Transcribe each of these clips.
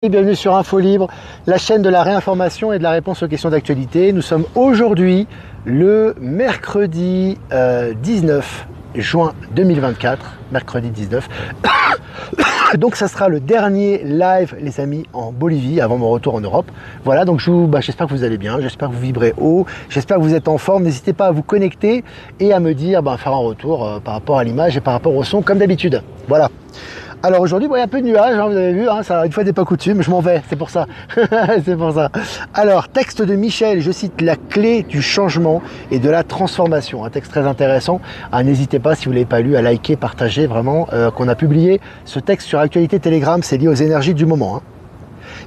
Bienvenue sur Info Libre, la chaîne de la réinformation et de la réponse aux questions d'actualité. Nous sommes aujourd'hui le mercredi 19 juin 2024, mercredi 19. Donc ça sera le dernier live, les amis, en Bolivie avant mon retour en Europe. Voilà, donc j'espère que vous allez bien, j'espère que vous vibrez haut, j'espère que vous êtes en forme. N'hésitez pas à vous connecter et à me dire, faire un retour par rapport à l'image et par rapport au son, comme d'habitude. Voilà. Alors aujourd'hui, il y a un peu de nuages, vous avez vu, ça, une fois n'est pas coutume, je m'en vais, c'est pour ça. C'est pour ça. Alors, texte de Michel, je cite la clé du changement et de la transformation. Un texte très intéressant. N'hésitez pas, si vous ne l'avez pas lu, à liker, partager, vraiment, qu'on a publié ce texte sur Actualité Telegram, c'est lié aux énergies du moment.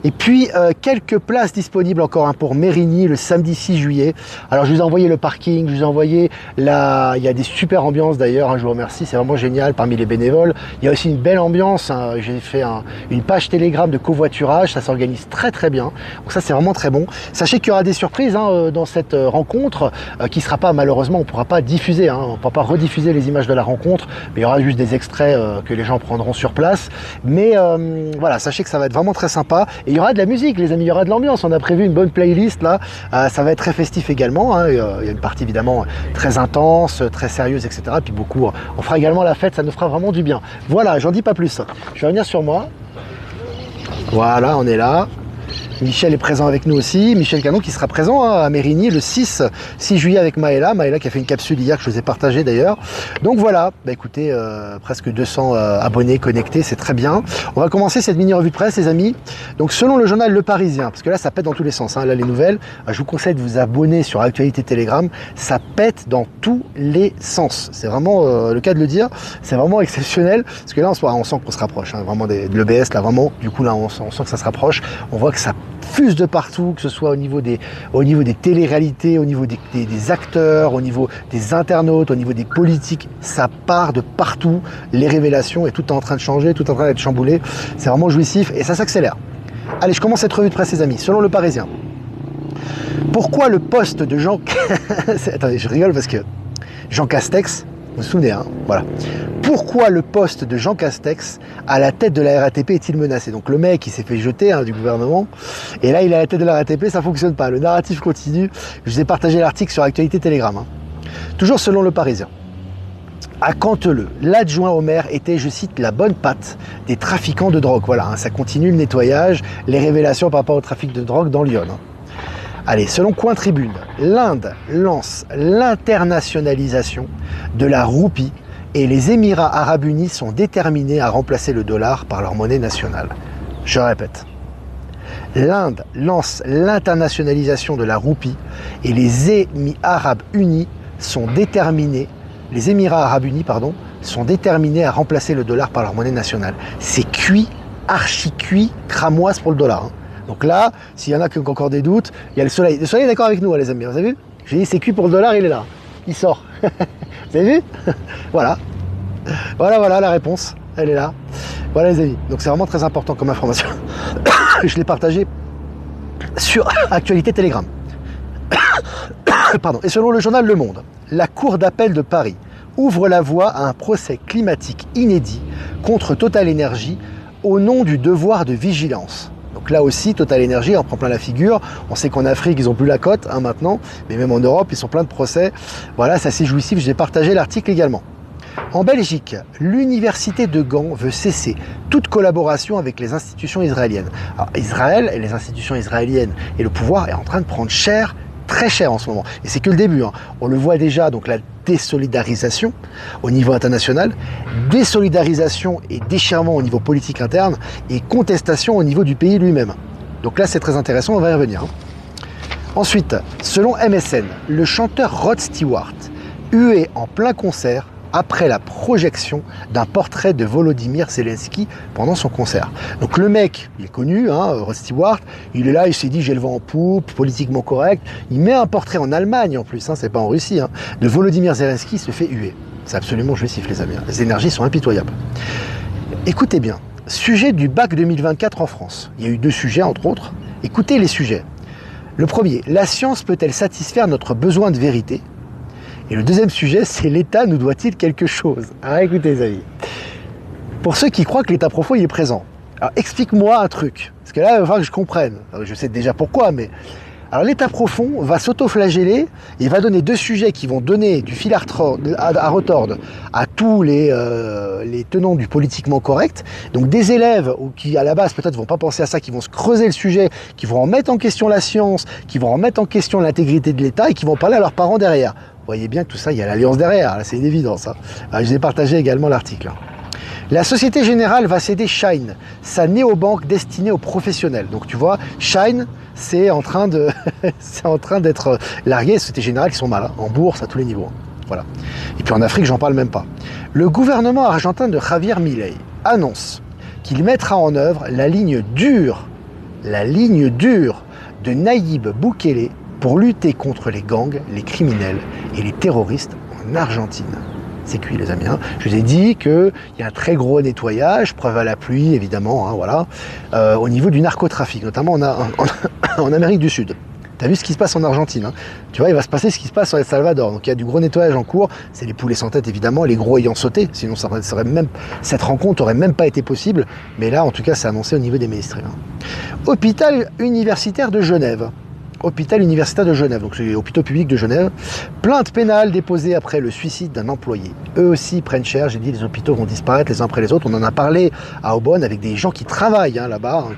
Et puis, quelques places disponibles encore pour Mérigny le samedi 6 juillet. Alors, je vous ai envoyé le parking, je vous ai envoyé il y a des super ambiances d'ailleurs, je vous remercie, c'est vraiment génial parmi les bénévoles. Il y a aussi une belle ambiance, j'ai fait une page Telegram de covoiturage, ça s'organise très très bien. Donc ça, c'est vraiment très bon. Sachez qu'il y aura des surprises dans cette rencontre qui ne sera pas, malheureusement, on ne pourra pas diffuser, on ne pourra pas rediffuser les images de la rencontre, mais il y aura juste des extraits que les gens prendront sur place. Mais voilà, sachez que ça va être vraiment très sympa. Et il y aura de la musique, les amis, il y aura de l'ambiance. On a prévu une bonne playlist là. Ça va être très festif également. Il y a une partie évidemment très intense, très sérieuse, etc. Puis beaucoup. On fera également la fête, ça nous fera vraiment du bien. Voilà, j'en dis pas plus. Je vais revenir sur moi. Voilà, on est là. Michel est présent avec nous aussi, Michel Canon qui sera présent à Mérigny le 6 juillet avec Maëla qui a fait une capsule hier que je vous ai partagée d'ailleurs. Donc voilà, écoutez, presque 200 abonnés connectés, c'est très bien. On va commencer cette mini revue de presse les amis. Donc selon le journal Le Parisien, parce que là ça pète dans tous les sens, là les nouvelles, je vous conseille de vous abonner sur Actualité Telegram, ça pète dans tous les sens. C'est vraiment le cas de le dire, c'est vraiment exceptionnel, parce que là on sent qu'on se rapproche, vraiment de l'EBS, là vraiment, du coup là on sent que ça se rapproche, on voit que ça fuse de partout, que ce soit au niveau des téléréalités, au niveau des acteurs, au niveau des internautes, au niveau des politiques, ça part de partout, les révélations, et tout est en train de changer, tout est en train d'être chamboulé, c'est vraiment jouissif et ça s'accélère. Allez, je commence cette revue de presse les amis, selon Le Parisien. Pourquoi le poste de Jean... Attendez, je rigole parce que Jean Castex, vous vous souvenez, voilà. Pourquoi le poste de Jean Castex à la tête de la RATP est-il menacé? Donc le mec, il s'est fait jeter du gouvernement, et là il est à la tête de la RATP, ça ne fonctionne pas. Le narratif continue. Je vous ai partagé l'article sur Actualité Telegram. Toujours selon Le Parisien. À Canteleu, l'adjoint au maire était, je cite, la bonne patte des trafiquants de drogue. Voilà, ça continue le nettoyage, les révélations par rapport au trafic de drogue dans Lyon. Allez, selon Coin Tribune, l'Inde lance l'internationalisation de la roupie et les Émirats Arabes Unis sont déterminés à remplacer le dollar par leur monnaie nationale. Je répète, l'Inde lance l'internationalisation de la roupie et les Émirats Arabes Unis sont déterminés, sont déterminés à remplacer le dollar par leur monnaie nationale. C'est cuit, archi cuit, cramoise pour le dollar. Donc là, s'il y en a qui ont encore des doutes, il y a le soleil. Le soleil est d'accord avec nous, les amis, vous avez vu? J'ai dit c'est cuit pour le dollar, il est là. Il sort. Vous avez vu? Voilà. Voilà la réponse. Elle est là. Voilà les amis. Donc c'est vraiment très important comme information. Je l'ai partagé sur Actualité Telegram. Pardon. Et selon le journal Le Monde, la Cour d'appel de Paris ouvre la voie à un procès climatique inédit contre Total Energy au nom du devoir de vigilance. Donc là aussi, Total Energy en prend plein la figure. On sait qu'en Afrique, ils n'ont plus la cote maintenant, mais même en Europe, ils sont plein de procès. Voilà, c'est assez jouissif. J'ai partagé l'article également. En Belgique, l'université de Gand veut cesser toute collaboration avec les institutions israéliennes. Alors Israël et les institutions israéliennes et le pouvoir est en train de prendre cher, très cher en ce moment. Et c'est que le début. On le voit déjà, donc la désolidarisation au niveau international, désolidarisation et déchirement au niveau politique interne et contestation au niveau du pays lui-même. Donc là, c'est très intéressant, on va y revenir. Ensuite, selon MSN, le chanteur Rod Stewart, hué en plein concert après la projection d'un portrait de Volodymyr Zelensky pendant son concert. Donc le mec, il est connu, Rod Stewart, il est là, il s'est dit j'ai le vent en poupe, politiquement correct, il met un portrait en Allemagne en plus, c'est pas en Russie, de Volodymyr Zelensky, se fait huer. C'est absolument jouissif les amis, les énergies sont impitoyables. Écoutez bien, sujet du bac 2024 en France. Il y a eu 2 sujets entre autres, écoutez les sujets. Le premier, la science peut-elle satisfaire notre besoin de vérité? Et le deuxième sujet, c'est l'État nous doit-il quelque chose? Écoutez les amis, pour ceux qui croient que l'État profond il est présent, Alors explique-moi un truc, parce que là il va falloir que je comprenne. Alors, je sais déjà pourquoi, mais... Alors l'État profond va s'auto-flageller et va donner 2 sujets qui vont donner du fil à retordre à tous les tenants du politiquement correct. Donc des élèves qui à la base peut-être vont pas penser à ça, qui vont se creuser le sujet, qui vont remettre en question la science, qui vont remettre en question l'intégrité de l'État et qui vont parler à leurs parents derrière. Vous voyez bien que tout ça, il y a l'alliance derrière, c'est une évidence. Hein. Alors, je vous ai partagé également l'article. La Société Générale va céder Shine, sa néobanque destinée aux professionnels. Donc tu vois, Shine, c'est en train d'être largué. Société Générale qui sont mal, hein, en bourse à tous les niveaux. Voilà. Et puis en Afrique, j'en parle même pas. Le gouvernement argentin de Javier Milei annonce qu'il mettra en œuvre la ligne dure de Nayib Bukele pour lutter contre les gangs, les criminels et les terroristes en Argentine. C'est cuit les amis, hein. Je vous ai dit qu'il y a un très gros nettoyage, preuve à la pluie évidemment, hein, voilà, au niveau du narcotrafic, notamment en Amérique du Sud. Tu as vu ce qui se passe en Argentine, hein. Tu vois, il va se passer ce qui se passe sur El Salvador. Donc il y a du gros nettoyage en cours, c'est les poulets sans tête évidemment, les gros ayant sauté, sinon cette rencontre n'aurait même pas été possible, mais là en tout cas c'est annoncé au niveau des ministres. Hein. Hôpital universitaire de Genève. Hôpital universitaire de Genève, donc c'est l'hôpital public de Genève. Plainte pénale déposée après le suicide d'un employé. Eux aussi prennent cher, j'ai dit les hôpitaux vont disparaître les uns après les autres. On en a parlé à Aubonne avec des gens qui travaillent hein, là-bas, hein,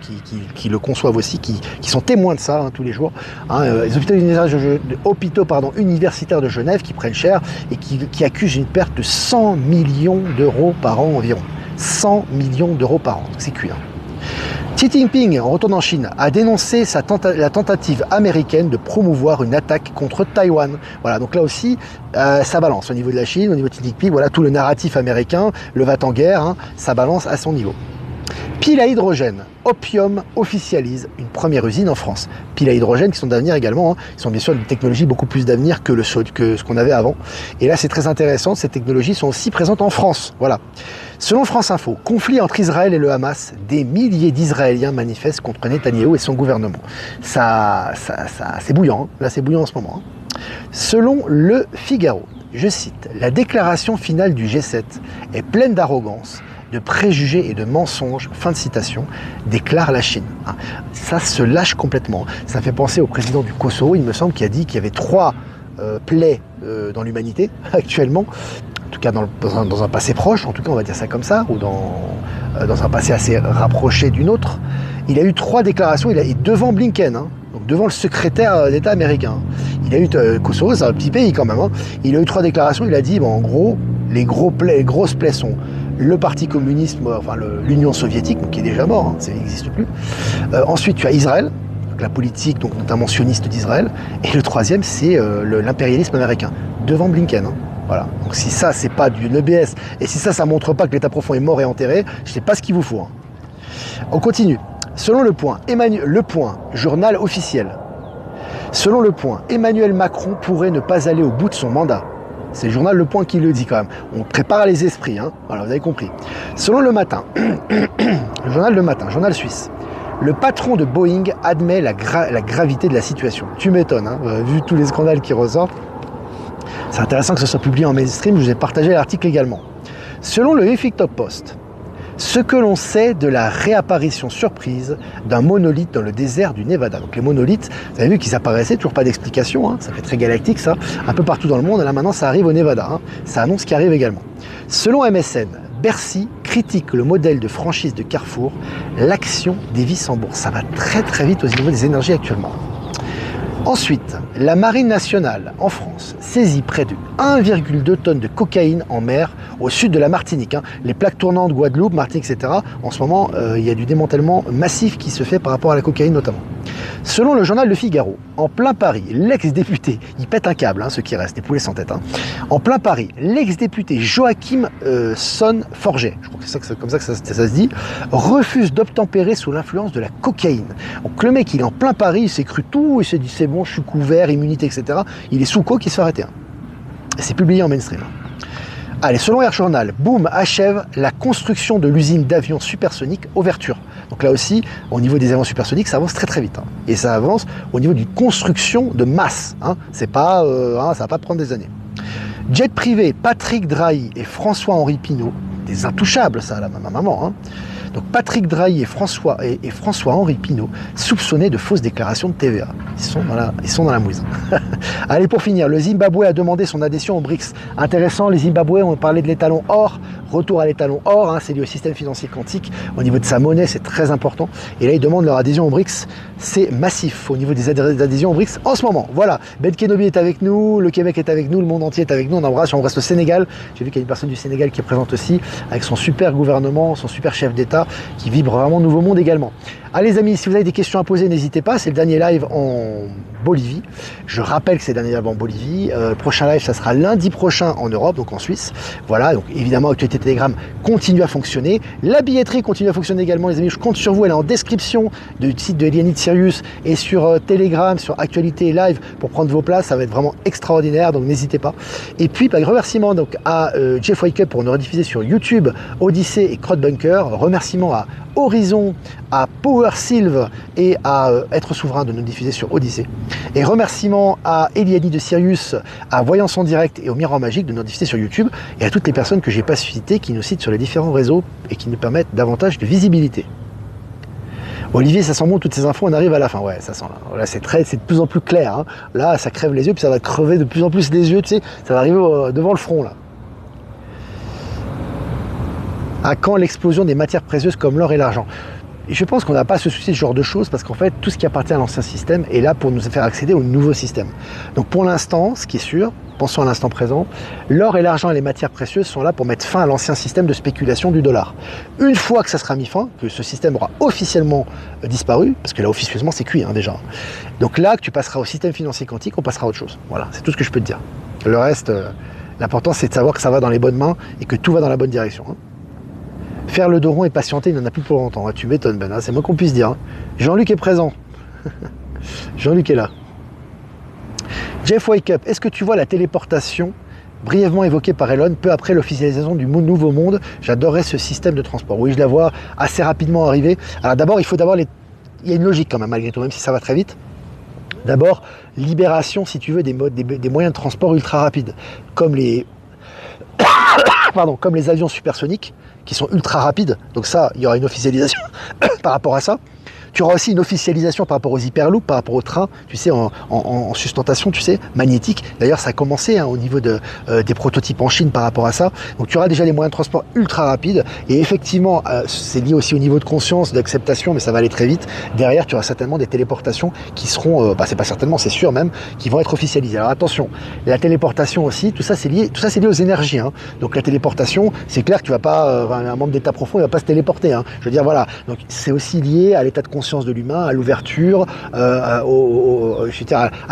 qui le conçoivent aussi, qui sont témoins de ça hein, tous les jours. Hein, les hôpitaux universitaires de Genève qui prennent cher et qui accusent une perte de 100 millions d'euros par an environ. 100 millions d'euros par an, c'est cuit. Hein. Xi Jinping, en retournant en Chine, a dénoncé la tentative américaine de promouvoir une attaque contre Taïwan. Voilà, donc là aussi, ça balance au niveau de la Chine, au niveau de Xi Jinping, voilà, tout le narratif américain, le va-t-en-guerre, hein, ça balance à son niveau. Pile à hydrogène, Opium officialise une première usine en France. Piles à hydrogène qui sont d'avenir également, hein. Ils sont bien sûr une technologie beaucoup plus d'avenir que ce qu'on avait avant. Et là c'est très intéressant, ces technologies sont aussi présentes en France. Voilà. Selon France Info, conflit entre Israël et le Hamas, des milliers d'Israéliens manifestent contre Netanyahou et son gouvernement. Ça c'est bouillant, hein. Là c'est bouillant en ce moment. Hein. Selon Le Figaro, je cite, la déclaration finale du G7 est pleine d'arrogance, de préjugés et de mensonges, fin de citation, déclare la Chine. Ça se lâche complètement. Ça fait penser au président du Kosovo, il me semble, qui a dit qu'il y avait 3 plaies dans l'humanité actuellement, en tout cas dans un passé proche, en tout cas on va dire ça comme ça, ou dans un passé assez rapproché d'une autre. Il a eu 3 déclarations, il est devant Blinken, hein, donc devant le secrétaire d'État américain. Il a eu, Kosovo c'est un petit pays quand même, hein, il a eu 3 déclarations, il a dit, bon, en gros, les grosses plaies sont le parti communiste, enfin l'Union soviétique, donc qui est déjà mort, hein, ça n'existe plus. Ensuite, tu as Israël, donc la politique, donc notamment sioniste d'Israël. Et le 3e, c'est l'impérialisme américain, devant Blinken. Hein. Voilà. Donc si ça, c'est pas du EBS, et si ça montre pas que l'État profond est mort et enterré, je sais pas ce qu'il vous faut. Hein. On continue. Selon Le Point, journal officiel. Selon Le Point, Emmanuel Macron pourrait ne pas aller au bout de son mandat. C'est le journal Le Point qui le dit quand même. On prépare les esprits, hein. Voilà, vous avez compris. Selon Le Matin, le journal Le Matin, journal suisse, le patron de Boeing admet la gravité de la situation. Tu m'étonnes, hein, vu tous les scandales qui ressortent. C'est intéressant que ce soit publié en mainstream, je vous ai partagé l'article également. Selon le Huffington Post, ce que l'on sait de la réapparition surprise d'un monolithe dans le désert du Nevada. Donc les monolithes, vous avez vu qu'ils apparaissaient, toujours pas d'explication, hein, ça fait très galactique ça, un peu partout dans le monde, et là maintenant ça arrive au Nevada, hein, ça annonce ce qui arrive également. Selon MSN, Bercy critique le modèle de franchise de Carrefour, l'action dévisse en bourse. Ça va très très vite au niveau des énergies actuellement. Ensuite, la Marine nationale, en France, saisit près de 1,2 tonnes de cocaïne en mer au sud de la Martinique. Hein. Les plaques tournantes, Guadeloupe, Martinique, etc. En ce moment, il y a du démantèlement massif qui se fait par rapport à la cocaïne notamment. Selon le journal Le Figaro, en plein Paris, l'ex-député, il pète un câble, hein, ceux qui restent, des poulets sans tête. Hein. En plein Paris, l'ex-député Joachim Son-Forget, je crois que c'est comme ça que ça se dit, refuse d'obtempérer sous l'influence de la cocaïne. Donc le mec, il est en plein Paris, il s'est cru tout, il s'est dit c'est bon, je suis couvert, immunité, etc. Il est sous coke, il se fait arrêter. Hein. C'est publié en mainstream. Allez, selon Air Journal, Boom achève la construction de l'usine d'avions supersoniques Ouverture. Donc là aussi, au niveau des avions supersoniques, ça avance très très vite. Hein. Et ça avance au niveau d'une construction de masse. Hein. C'est pas, ça va pas prendre des années. Jet privé, Patrick Drahi et François-Henri Pinault, des intouchables ça, la maman. Hein. Donc Patrick Drahi et François-Henri Pinault soupçonnés de fausses déclarations de TVA. Ils sont dans la mouise. Allez, pour finir, le Zimbabwe a demandé son adhésion au BRICS. Intéressant, les Zimbabwe, on parlait de l'étalon or, retour à l'étalon or, hein, c'est lié au système financier quantique. Au niveau de sa monnaie, c'est très important. Et là, ils demandent leur adhésion au BRICS. C'est massif au niveau des adhésions au BRICS en ce moment. Voilà, Ben Kenobi est avec nous, le Québec est avec nous, le monde entier est avec nous. On embrasse le Sénégal. J'ai vu qu'il y a une personne du Sénégal qui est présente aussi, avec son super gouvernement, son super chef d'État, qui vibre vraiment Nouveau Monde également. Allez les amis, si vous avez des questions à poser, n'hésitez pas. C'est le dernier live en Bolivie. Je rappelle que c'est le dernier live en Bolivie. Le prochain live, ça sera lundi prochain en Europe, donc en Suisse. Voilà, donc évidemment, Actualité Telegram continue à fonctionner. La billetterie continue à fonctionner également, les amis. Je compte sur vous. Elle est en description du site de Eliane Sirius et sur Telegram, sur Actualité Live pour prendre vos places. Ça va être vraiment extraordinaire, donc n'hésitez pas. Et puis, remerciement donc, à Jeff Wake Up pour nous rediffuser sur YouTube, Odyssey et Crowdbunker. Remerciement à Horizon, à Power Sylve et à Être Souverain de nous diffuser sur Odyssey. Et remerciements à Eliane de Sirius, à Voyance en Direct et au Miroir Magique de nous diffuser sur YouTube et à toutes les personnes que j'ai pas citées qui nous citent sur les différents réseaux et qui nous permettent davantage de visibilité. Olivier, ça sent bon toutes ces infos, on arrive à la fin. Ouais, ça sent là. Là, c'est de plus en plus clair. Hein. Là, ça crève les yeux, puis ça va crever de plus en plus les yeux, tu sais, ça va arriver devant le front là. À quand l'explosion des matières précieuses comme l'or et l'argent? Et je pense qu'on n'a pas à se soucier de ce genre de choses parce qu'en fait, tout ce qui appartient à l'ancien système est là pour nous faire accéder au nouveau système. Donc pour l'instant, ce qui est sûr, pensons à l'instant présent, l'or et l'argent et les matières précieuses sont là pour mettre fin à l'ancien système de spéculation du dollar. Une fois que ça sera mis fin, que ce système aura officiellement disparu, parce que là officieusement c'est cuit hein, déjà, donc là que tu passeras au système financier quantique, on passera à autre chose. Voilà, c'est tout ce que je peux te dire. Le reste, l'important c'est de savoir que ça va dans les bonnes mains et que tout va dans la bonne direction. Hein. Faire le dos rond et patienter, il n'en a plus pour longtemps. Tu m'étonnes, Ben, c'est moi qu'on puisse dire. Hein. Jean-Luc est présent. Jean-Luc est là. Jeff Wake Up, est-ce que tu vois la téléportation brièvement évoquée par Elon peu après l'officialisation du Nouveau Monde? J'adorerais ce système de transport. Oui, je la vois assez rapidement arriver. Alors d'abord, il y a une logique quand même, malgré tout, même si ça va très vite. D'abord, libération, si tu veux, des moyens de transport ultra rapides, comme les avions supersoniques, qui sont ultra rapides, donc ça, il y aura une officialisation par rapport à ça. Tu auras aussi une officialisation par rapport aux hyperloops, par rapport aux trains, tu sais, en sustentation, tu sais, magnétique. D'ailleurs, ça a commencé hein, au niveau des prototypes en Chine par rapport à ça. Donc, tu auras déjà des moyens de transport ultra rapides. Et effectivement, c'est lié aussi au niveau de conscience, d'acceptation, mais ça va aller très vite. Derrière, tu auras certainement des téléportations qui seront, c'est pas certainement, c'est sûr même, qui vont être officialisées. Alors attention, la téléportation aussi, tout ça c'est lié aux énergies. Hein. Donc la téléportation, c'est clair que tu vas pas, un membre d'état profond, il va pas se téléporter. Hein. Je veux dire, voilà. Donc c'est aussi lié à l'état de conscience de l'humain, à l'ouverture, à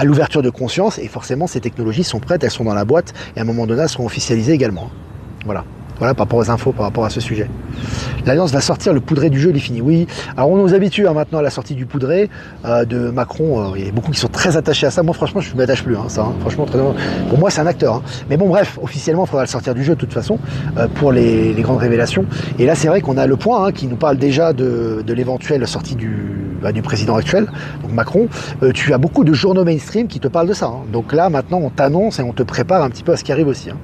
l'ouverture de conscience, et forcément ces technologies sont prêtes, elles sont dans la boîte, et à un moment donné elles seront officialisées également. Voilà. Voilà par rapport aux infos, par rapport à ce sujet. L'Alliance va sortir le poudré du jeu, il est fini. Oui, alors on nous habitue hein, maintenant à la sortie du poudré de Macron. Il y a beaucoup qui sont très attachés à ça. Moi, franchement, je ne m'attache plus. Hein, ça, hein. Franchement, pour moi, c'est un acteur. Hein. Mais bon, bref, officiellement, il faudra le sortir du jeu de toute façon pour les grandes révélations. Et là, c'est vrai qu'on a le point hein, qui nous parle déjà de l'éventuelle sortie du président actuel, donc Macron. Tu as beaucoup de journaux mainstream qui te parlent de ça. Hein. Donc là, maintenant, on t'annonce et on te prépare un petit peu à ce qui arrive aussi. Hein.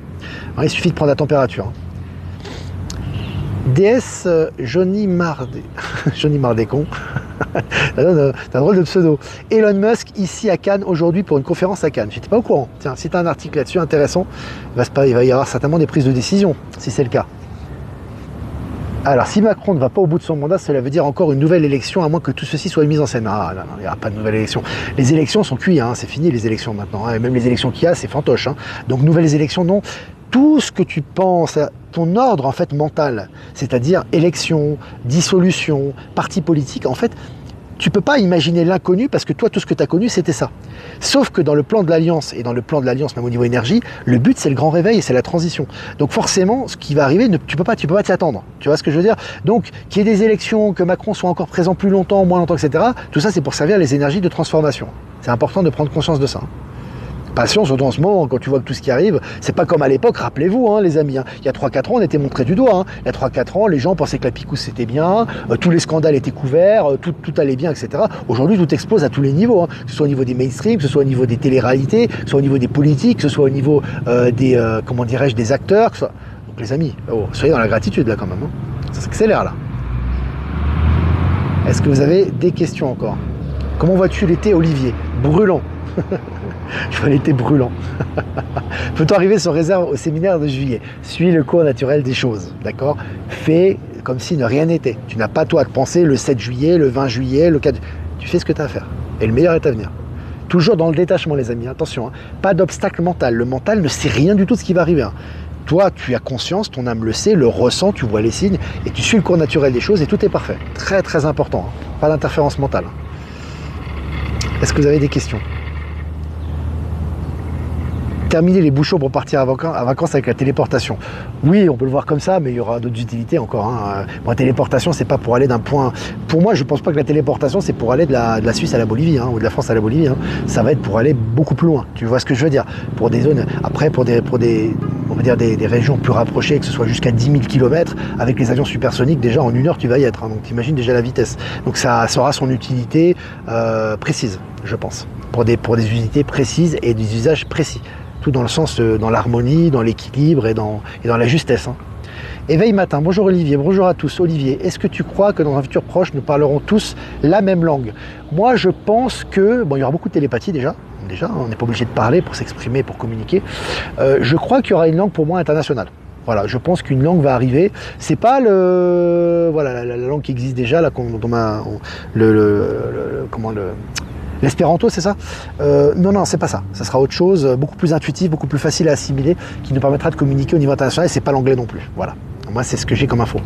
Alors, il suffit de prendre la température. Hein. DS Johnny Mardé. Johnny Mardécon. C'est un drôle de pseudo. Elon Musk ici à Cannes aujourd'hui pour une conférence à Cannes. J'étais pas au courant. Tiens, si tu as un article là-dessus intéressant, il va y avoir certainement des prises de décision, si c'est le cas. Alors, si Macron ne va pas au bout de son mandat, cela veut dire encore une nouvelle élection, à moins que tout ceci soit mis en scène. Ah non, il n'y aura pas de nouvelle élection. Les élections sont cuites, hein, c'est fini les élections maintenant. Hein, et même les élections qu'il y a, c'est fantoche. Hein. Donc, nouvelles élections, non. Tout ce que tu penses, ton ordre en fait mental, c'est-à-dire élection, dissolution, parti politique, en fait, tu peux pas imaginer l'inconnu parce que toi, tout ce que tu as connu, c'était ça. Sauf que dans le plan de l'Alliance, et dans le plan de l'Alliance même au niveau énergie, le but c'est le grand réveil et c'est la transition. Donc forcément, ce qui va arriver, tu peux pas t'y attendre. Tu vois ce que je veux dire? Donc, qu'il y ait des élections, que Macron soit encore présent plus longtemps, moins longtemps, etc., tout ça c'est pour servir les énergies de transformation. C'est important de prendre conscience de ça. Passion, surtout en ce moment, quand tu vois que tout ce qui arrive, c'est pas comme à l'époque, rappelez-vous, hein, les amis. Hein, il y a 3-4 ans, on était montré du doigt. Hein. Il y a 3-4 ans, les gens pensaient que la picouse c'était bien, tous les scandales étaient couverts, tout allait bien, etc. Aujourd'hui, tout explose à tous les niveaux, hein, que ce soit au niveau des mainstream, que ce soit au niveau des téléréalités, que ce soit au niveau des politiques, que ce soit au niveau des acteurs. Donc les amis, soyez dans la gratitude là quand même. Hein. Ça s'accélère là. Est-ce que vous avez des questions encore? Comment vois-tu l'été, Olivier? Brûlant. Je vois l'été brûlant. Peut-on arriver sans réserve au séminaire de juillet? Suis le cours naturel des choses, d'accord? Fais comme si de rien n'était. Tu n'as pas toi à te penser le 7 juillet, le 20 juillet, le 4... Tu fais ce que tu as à faire. Et le meilleur est à venir. Toujours dans le détachement, les amis. Attention, hein. Pas d'obstacle mental. Le mental ne sait rien du tout de ce qui va arriver. Hein. Toi, tu as conscience, ton âme le sait, le ressent, tu vois les signes, et tu suis le cours naturel des choses, et tout est parfait. Très, très important. Hein. Pas d'interférence mentale. Est-ce que vous avez des questions? Terminer les bouchons pour partir à vacances avec la téléportation. Oui, on peut le voir comme ça, mais il y aura d'autres utilités encore. Hein. Bon, la téléportation, c'est pas pour aller d'un point... Pour moi, je pense pas que la téléportation, c'est pour aller de la Suisse à la Bolivie, hein, ou de la France à la Bolivie. Hein. Ça va être pour aller beaucoup plus loin. Tu vois ce que je veux dire? Pour des zones... Après, pour des on va dire des régions plus rapprochées, que ce soit jusqu'à 10 000 km, avec les avions supersoniques, déjà en 1 heure, tu vas y être. Hein. Donc, t'imagines déjà la vitesse. Donc, ça aura son utilité précise, je pense. Pour des utilités précises et des usages précis. Tout dans le sens, dans l'harmonie, dans l'équilibre et dans la justesse. Hein. Éveil matin, bonjour Olivier, bonjour à tous. Olivier, est-ce que tu crois que dans un futur proche, nous parlerons tous la même langue? Moi, je pense que, bon, il y aura beaucoup de télépathie déjà, on n'est pas obligé de parler pour s'exprimer, pour communiquer. Je crois qu'il y aura une langue pour moi internationale. Voilà, je pense qu'une langue va arriver. C'est pas voilà, la langue qui existe déjà, là, l'espéranto, c'est ça? Non, c'est pas ça. Ça sera autre chose, beaucoup plus intuitif, beaucoup plus facile à assimiler, qui nous permettra de communiquer au niveau international, et c'est pas l'anglais non plus. Voilà. Moi, c'est ce que j'ai comme info.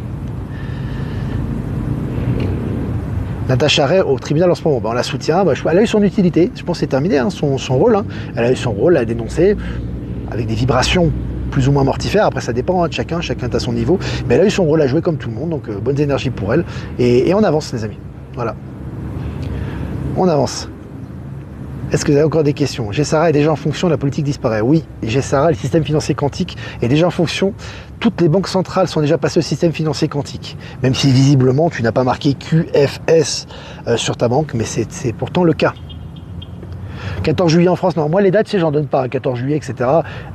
Natacha Ray au tribunal en ce moment, on la soutient, elle a eu son utilité, je pense que c'est terminé, hein, son rôle. Hein. Elle a eu son rôle, elle a dénoncé, avec des vibrations plus ou moins mortifères, après ça dépend hein, de chacun est à son niveau, mais elle a eu son rôle à jouer comme tout le monde, donc bonnes énergies pour elle, et on avance les amis. Voilà. On avance. Est-ce que vous avez encore des questions? GSARA est déjà en fonction, la politique disparaît. Oui, GSARA, le système financier quantique, est déjà en fonction. Toutes les banques centrales sont déjà passées au système financier quantique. Même si visiblement tu n'as pas marqué QFS sur ta banque, mais c'est pourtant le cas. 14 juillet en France, non, moi les dates, j'en donne pas, 14 juillet, etc.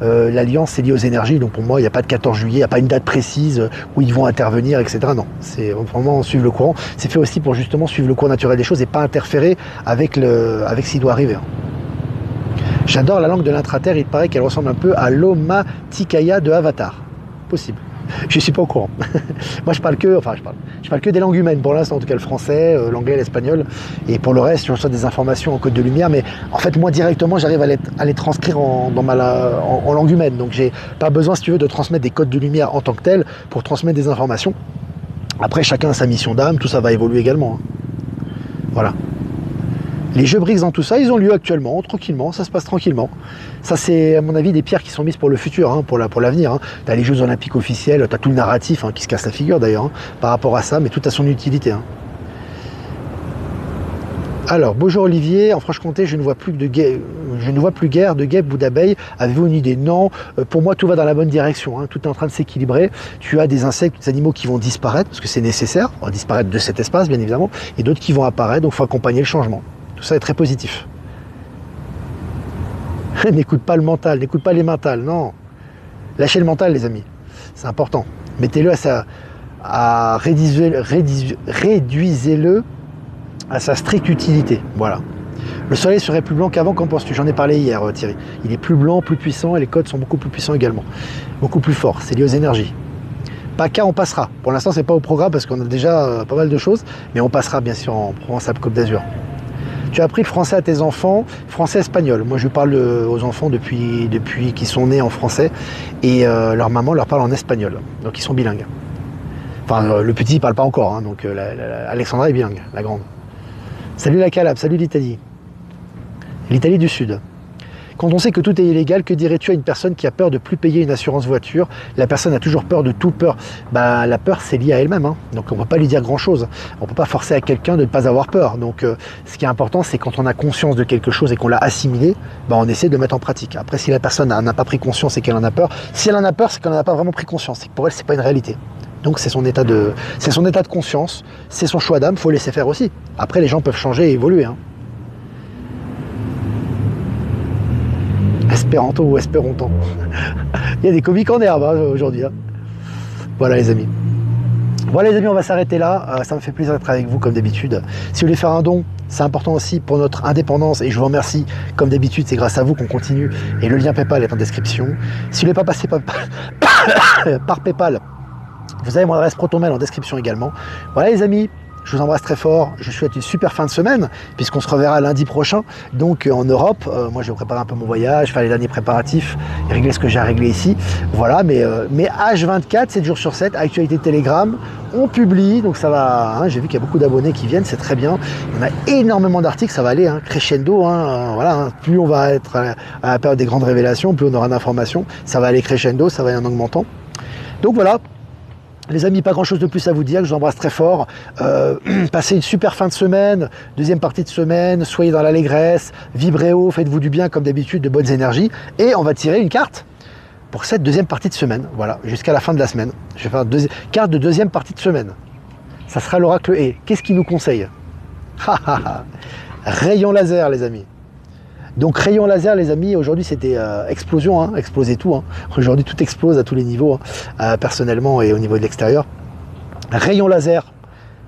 L'Alliance, c'est lié aux énergies, donc pour moi, il n'y a pas de 14 juillet, il n'y a pas une date précise où ils vont intervenir, etc. Non, c'est vraiment suivre le courant. C'est fait aussi pour justement suivre le cours naturel des choses et pas interférer avec ce qui doit arriver. J'adore la langue de l'intraterre, il paraît qu'elle ressemble un peu à l'Omaticaya de Avatar. Possible. Je ne suis pas au courant. Moi, je parle que des langues humaines pour l'instant, en tout cas le français, l'anglais, l'espagnol. Et pour le reste, je reçois des informations en code de lumière, mais en fait, moi, directement, j'arrive à les transcrire en langue humaine. Donc, j'ai pas besoin, si tu veux, de transmettre des codes de lumière en tant que tel pour transmettre des informations. Après, chacun a sa mission d'âme, tout ça va évoluer également. Hein. Voilà. Les jeux BRICS dans tout ça, ils ont lieu actuellement, tranquillement, ça se passe tranquillement. Ça, c'est à mon avis des pierres qui sont mises pour le futur, hein, pour l'avenir. Hein. Tu as les Jeux Olympiques officiels, tu as tout le narratif hein, qui se casse la figure d'ailleurs hein, par rapport à ça, mais tout a son utilité. Hein. Alors, bonjour Olivier, en Franche-Comté, je ne vois plus guère de guêpes ou d'abeilles. Avez-vous une idée? Non, pour moi tout va dans la bonne direction, hein. Tout est en train de s'équilibrer. Tu as des insectes, des animaux qui vont disparaître, parce que c'est nécessaire, on va disparaître de cet espace bien évidemment, et d'autres qui vont apparaître, donc il faut accompagner le changement. Tout ça est très positif. N'écoute pas le mental, n'écoute pas les mentales, non. Lâchez le mental les amis, c'est important. Mettez-le réduisez-le à sa stricte utilité, voilà. Le soleil serait plus blanc qu'avant, qu'en penses-tu? J'en ai parlé hier Thierry. Il est plus blanc, plus puissant et les codes sont beaucoup plus puissants également. Beaucoup plus forts, c'est lié aux énergies. PACA, on passera. Pour l'instant, c'est pas au programme parce qu'on a déjà pas mal de choses, mais on passera bien sûr en Provence-Alpes-Côte d'Azur. Tu as appris le français à tes enfants, français-espagnol. Moi, je parle aux enfants depuis qu'ils sont nés en français et leur maman leur parle en espagnol. Donc, ils sont bilingues. Enfin, le petit, il parle pas encore. Hein, donc, Alexandra est bilingue, la grande. Salut la Calabre, salut l'Italie. L'Italie du Sud. Quand on sait que tout est illégal, que dirais-tu à une personne qui a peur de ne plus payer une assurance voiture? La personne a toujours peur de tout, peur. La peur, c'est lié à elle-même. Hein. Donc, on ne va pas lui dire grand-chose. On ne peut pas forcer à quelqu'un de ne pas avoir peur. Donc, ce qui est important, c'est quand on a conscience de quelque chose et qu'on l'a assimilé, on essaie de le mettre en pratique. Après, si la personne n'a pas pris conscience et qu'elle en a peur, si elle en a peur, c'est qu'elle n'en a pas vraiment pris conscience. C'est que pour elle, c'est pas une réalité. Donc, c'est son état de conscience, c'est son choix d'âme, il faut laisser faire aussi. Après, les gens peuvent changer et évoluer. Hein. Espéranto ou espéronton. Il y a des comiques en herbe hein, aujourd'hui. Hein. Voilà les amis. Voilà les amis, on va s'arrêter là. Ça me fait plaisir d'être avec vous comme d'habitude. Si vous voulez faire un don, c'est important aussi pour notre indépendance et je vous remercie. Comme d'habitude, c'est grâce à vous qu'on continue et le lien PayPal est en description. Si vous ne voulez pas passer par PayPal, vous avez mon adresse ProtonMail en description également. Voilà les amis, je vous embrasse très fort. Je vous souhaite une super fin de semaine puisqu'on se reverra lundi prochain. Donc en Europe, moi je vais préparer un peu mon voyage, faire les derniers préparatifs et régler ce que j'ai à régler ici. Voilà, mais H24, 7 jours sur 7, actualité Telegram, on publie. Donc ça va, hein, j'ai vu qu'il y a beaucoup d'abonnés qui viennent, c'est très bien. Il y en a énormément d'articles, ça va aller crescendo. Voilà, plus on va être à la période des grandes révélations, plus on aura d'informations. Ça va aller crescendo, ça va aller en augmentant. Donc voilà. Les amis, pas grand chose de plus à vous dire, je vous embrasse très fort. Passez une super fin de semaine, deuxième partie de semaine, soyez dans l'allégresse, vibrez haut, faites-vous du bien comme d'habitude, de bonnes énergies. Et on va tirer une carte pour cette deuxième partie de semaine, voilà, jusqu'à la fin de la semaine. Je vais faire une carte de deuxième partie de semaine. Ça sera l'oracle E. Qu'est-ce qu'il nous conseille? Rayon laser les amis. Donc rayon laser les amis, aujourd'hui c'était explosion, exploser tout. Aujourd'hui tout explose à tous les niveaux, personnellement et au niveau de l'extérieur. Rayon laser,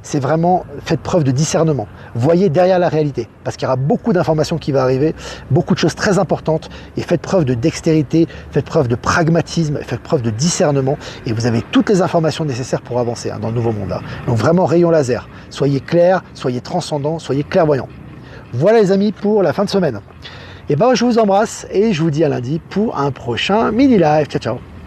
c'est vraiment, faites preuve de discernement. Voyez derrière la réalité, parce qu'il y aura beaucoup d'informations qui vont arriver, beaucoup de choses très importantes, et faites preuve de dextérité, faites preuve de pragmatisme, faites preuve de discernement, et vous avez toutes les informations nécessaires pour avancer dans le nouveau monde. Donc vraiment rayon laser, soyez clair, soyez transcendant, soyez clairvoyant. Voilà les amis pour la fin de semaine. Et ben je vous embrasse et je vous dis à lundi pour un prochain mini live. Ciao ciao.